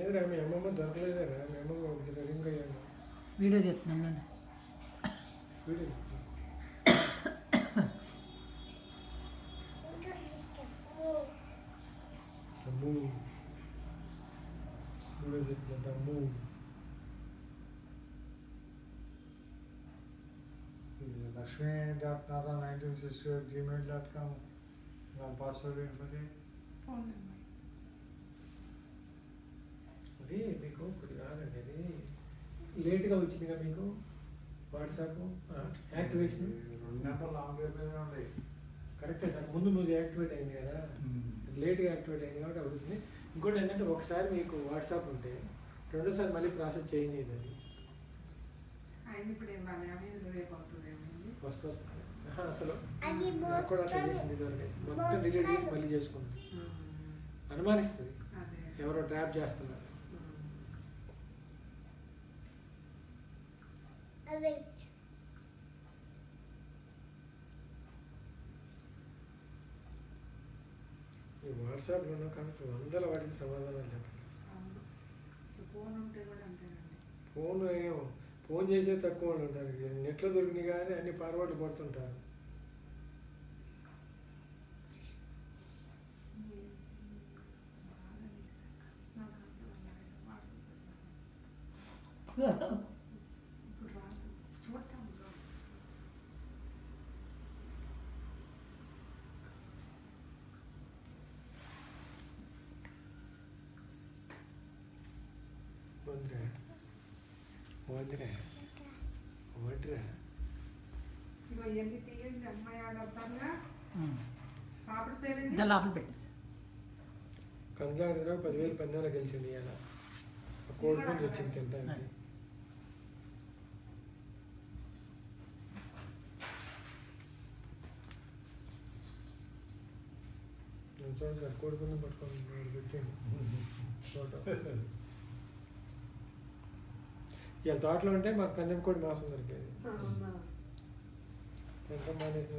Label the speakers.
Speaker 1: ఏదిరా మీ అమ్మమ్మ దొరకలేదేరా మీ అమ్మమ్మ రింగ్ అయ్యాను
Speaker 2: వీడియో తీస్తున్నాం నేను
Speaker 1: వీడియో అమ్ము వీడియో చెప్తుంట అమ్ము
Speaker 3: లక్ష్మీ.నాథ1968@gmail.com నా పాస్వర్డ్ ఏంటది?
Speaker 4: ఫోన్ నెంబర్
Speaker 1: అది మీకు ఇప్పుడు కాదండి అది లేట్గా వచ్చిందిగా మీకు వాట్సాప్ యాక్టివేషన్
Speaker 3: 2 నెంబర్లు ఆన్ అయిపోయినాయి ఉన్నాయి.
Speaker 1: కరెక్టే సార్ ముందు ముందు యాక్టివేట్ అయింది కదా లేట్గా యాక్టివేట్ అయింది కాబట్టి అవుతుంది. ఇంకోటి ఏంటంటే ఒకసారి మీకు వాట్సాప్ ఉంటే రెండోసారి మళ్ళీ ప్రాసెస్ చేంజ్ అయింది అది
Speaker 4: అయింది. ఇప్పుడు ఏం బాగా రేపు అవుతుంది ఏమైంది
Speaker 1: వస్తుంది అసలు నాకు కూడా అట్లా చేసింది ఇదివరకు మొత్తం డిలీట్ చేసి మళ్ళీ చేసుకుంది అనుమానిస్తుంది
Speaker 4: అదే
Speaker 1: ఎవరో ట్రాప్ చేస్తున్నారు. ఈ వాట్సాప్లో ఉన్న కానీ వందల వాటికి సమాధానం చెప్పాలి.
Speaker 4: అవును. అసలు ఫోన్ ఉంటే కూడా అంతేనండి.
Speaker 1: ఫోన్ చేసే తక్కువ వాళ్ళు ఉంటారు నెట్లో దొరికినాయి కానీ అన్ని ఫార్వర్డ్ కొడుతుంటారు.
Speaker 4: ఇప్పుడు రాదు చూడతాం
Speaker 1: వదిరా
Speaker 4: ఇగో ఇవన్నీ తీయండి. అమ్మాయి ఆడతారుగా పాపడి తేలింది
Speaker 2: ఇంకా లోపల పెట్టేసి
Speaker 1: కంజాడిరా 10,000 పందాలు గెలిచింది ఇలా కోడి పుంజు వచ్చింది తింటానికి. చూడండి సార్ కోడి పుంజు పట్టుకోండి పెట్టండి ఫోటో. ఇలా తోటలో ఉంటే మాకు పందెం కోడి మాసం దొరికేది.
Speaker 4: అవునా
Speaker 1: ఎంత మానేసిన